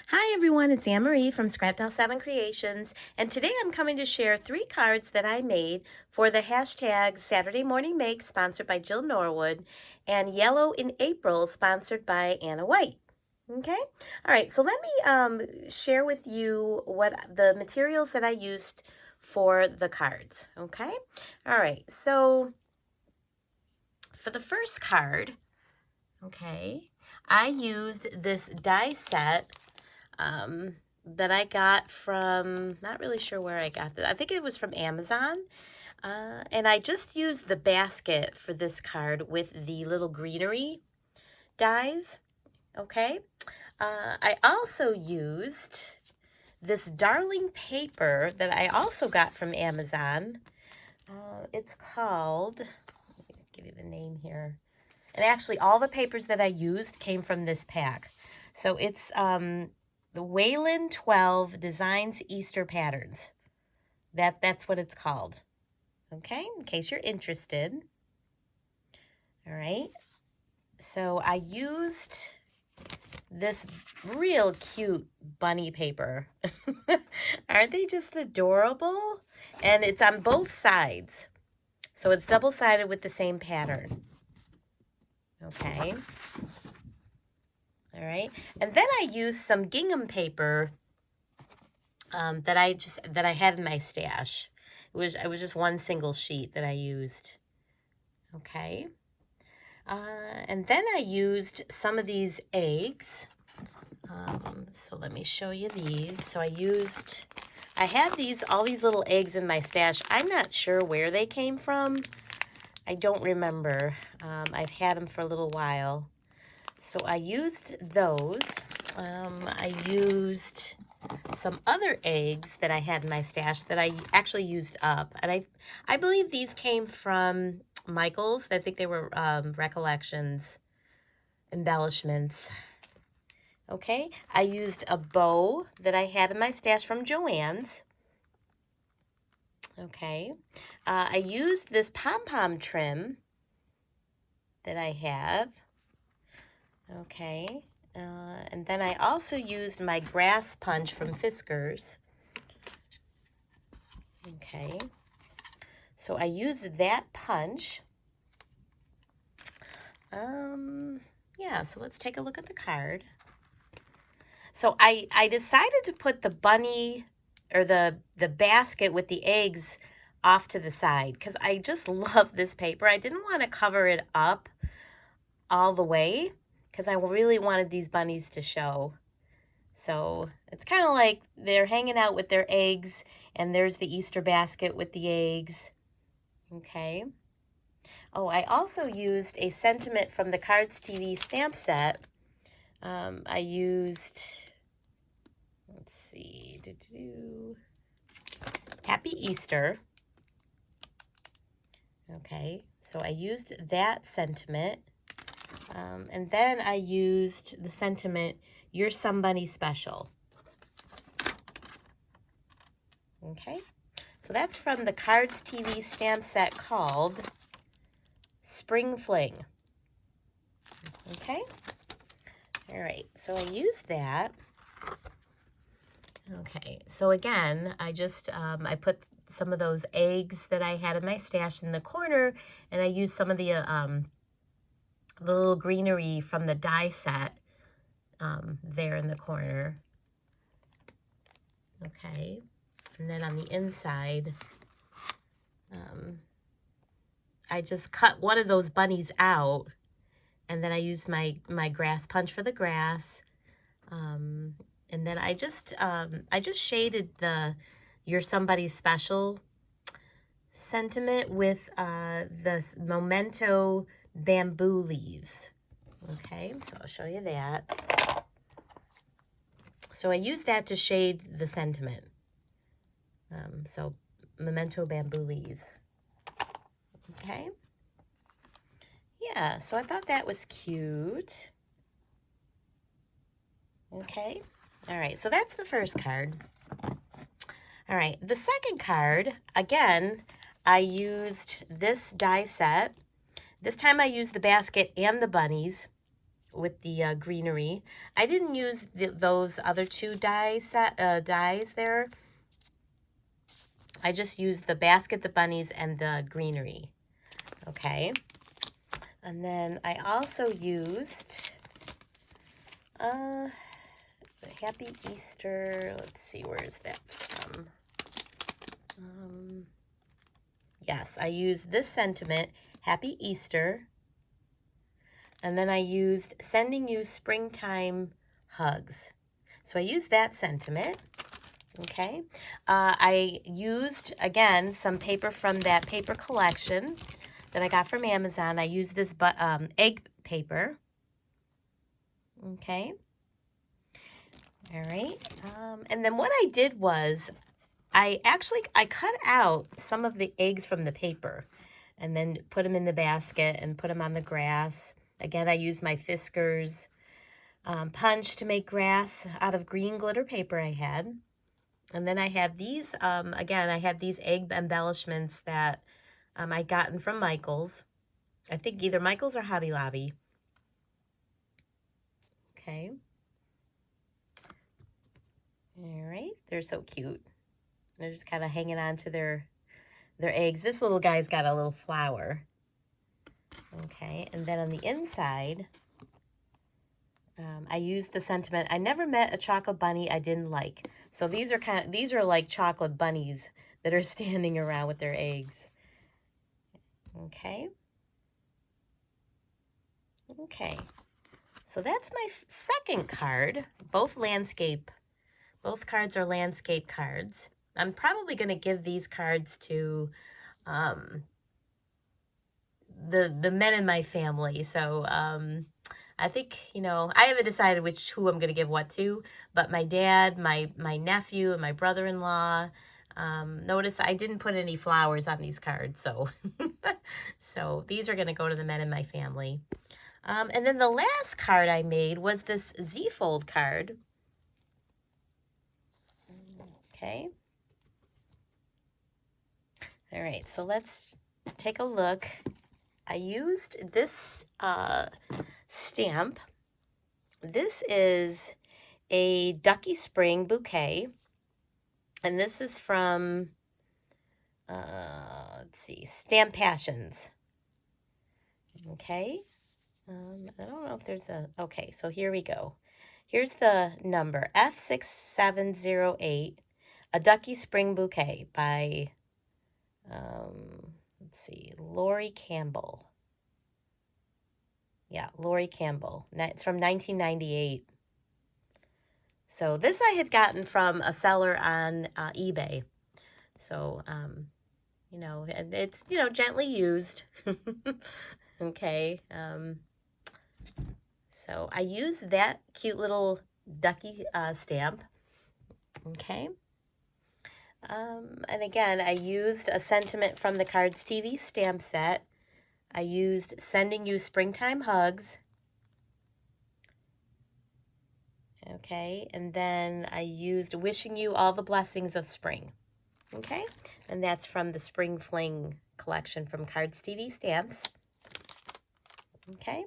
Hi everyone, it's Anne Marie from Scrap7 Creations, and today I'm coming to share 3 cards that I made for the hashtag Saturday Morning Makes, sponsored by Jill Norwood, and Yellow in April, sponsored by Anna White. Okay? Alright, so let me share with you what the materials that I used for the cards. Okay? Alright, so for the first card, okay, I used this die set that I got from, not really sure where I got this. I think it was from Amazon. And I just used the basket for this card with the little greenery dies. Okay. I also used this darling paper that I also got from Amazon. It's called, let me give you the name here. And actually, all the papers that I used came from this pack. So it's the Wayland 12 Designs Easter Patterns. That's what it's called. Okay, in case you're interested. All right. So I used this real cute bunny paper. Aren't they just adorable? And it's on both sides. So it's double-sided with the same pattern. Okay. All right. And then I used some gingham paper that I had in my stash. It was just one single sheet that I used. Okay. And then I used some of these eggs. So let me show you these. So I had all these little eggs in my stash. I'm not sure where they came from. I don't remember. I've had them for a little while. So I used those. I used some other eggs that I had in my stash that I actually used up. And I believe these came from Michael's. I think they were recollections, embellishments. Okay, I used a bow that I had in my stash from Joann's. Okay, I used this pom-pom trim that I have. Okay, and then I also used my grass punch from Fiskars. Okay, so I used that punch. Yeah, so let's take a look at the card. So I decided to put the bunny or the basket with the eggs off to the side because I just love this paper. I didn't want to cover it up all the way because I really wanted these bunnies to show. So it's kind of like they're hanging out with their eggs, and there's the Easter basket with the eggs. Okay. Oh, I also used a sentiment from the Cards TV stamp set. I used, let's see, Happy Easter. Okay, so I used that sentiment. And then I used the sentiment, You're Somebody Special. Okay, so that's from the Cards TV stamp set called Spring Fling. Okay, all right, so I used that. Okay, so again, I put some of those eggs that I had in my stash in the corner, and I used some of the little greenery from the die set there in the corner. Okay, and then on the inside, I just cut one of those bunnies out, and then I used my grass punch for the grass. And then I just shaded the You're Somebody Special sentiment with the Memento bamboo leaves. Okay, so I'll show you that. So I used that to shade the sentiment. So Memento bamboo leaves. Okay. Yeah, so I thought that was cute. Okay. All right, so that's the first card. All right, the second card, again, I used this die set. This time I used the basket and the bunnies with the greenery. I didn't use those other two dies there. I just used the basket, the bunnies, and the greenery. Okay. And then I also used Happy Easter. Let's see, where is that from? Yes, I used this sentiment, Happy Easter. And then I used Sending You Springtime Hugs. So I used that sentiment. Okay. I used, again, some paper from that paper collection that I got from Amazon. I used this egg paper. Okay. All right. And then what I did was I cut out some of the eggs from the paper and then put them in the basket and put them on the grass. Again, I used my Fiskars punch to make grass out of green glitter paper I had. And then I had these, again, I had these egg embellishments that I gotten from Michael's. I think either Michael's or Hobby Lobby. Okay. All right, they're so cute. They're just kind of hanging on to their eggs. This little guy's got a little flower. Okay, and then on the inside, I used the sentiment, I never met a chocolate bunny I didn't like. So these are like chocolate bunnies that are standing around with their eggs. Okay. Okay. So that's my second card. Both cards are landscape cards. I'm probably going to give these cards to the men in my family. So I think, I haven't decided who I'm going to give what to, but my dad, my nephew, and my brother-in-law. Notice I didn't put any flowers on these cards, so so these are going to go to the men in my family. And then the last card I made was this Z-fold card. Okay. All right, so let's take a look. I used this stamp. This is a Ducky Spring bouquet. And this is from, let's see, Stamp Passions. Okay. I don't know if there's okay, so here we go. Here's the number, F6708, A Ducky Spring Bouquet by, let's see, Lori Campbell. Yeah, Lori Campbell. It's from 1998. So this I had gotten from a seller on eBay. So, it's, gently used. Okay. So I used that cute little ducky stamp. Okay. And again, I used a sentiment from the Cards TV stamp set. I used Sending You Springtime Hugs. Okay. And then I used Wishing You All the Blessings of Spring. Okay. And that's from the Spring Fling collection from Cards TV Stamps. Okay.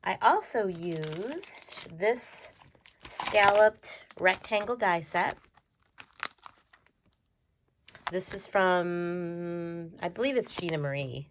I also used this scalloped rectangle die set. This is from, I believe it's Gina Marie.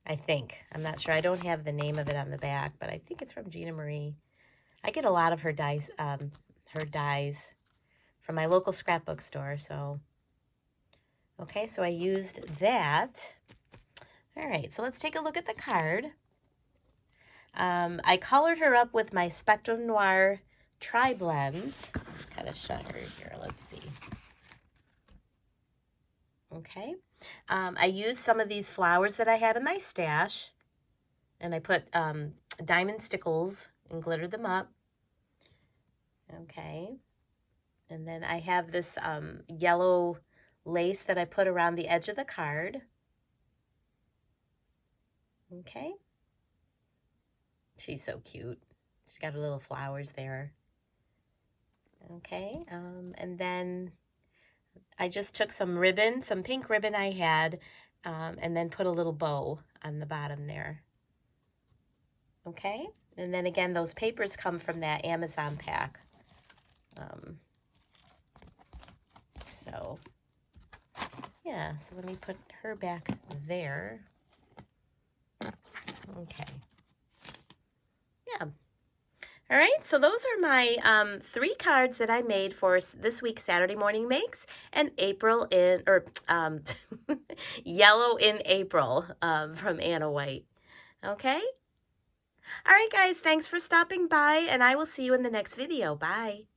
I think. I'm not sure. I don't have the name of it on the back, but I think it's from Gina Marie. I get a lot of her dies from my local scrapbook store. So, okay, so I used that. All right, so let's take a look at the card. I colored her up with my Spectrum Noir Tri-Blends. Just kind of shut her here. Let's see. Okay. I used some of these flowers that I had in my stash. And I put diamond stickles and glittered them up. Okay. And then I have this yellow lace that I put around the edge of the card. Okay. She's so cute. She's got her little flowers there. Okay. And then I just took some ribbon, some pink ribbon I had, and then put a little bow on the bottom there. Okay, and then again, those papers come from that Amazon pack. So, yeah, so let me put her back there. Okay. Yeah. All right, so those are my 3 cards that I made for this week's Saturday Morning Makes, and Yellow in April from Anna White. Okay? All right, guys, thanks for stopping by, and I will see you in the next video. Bye.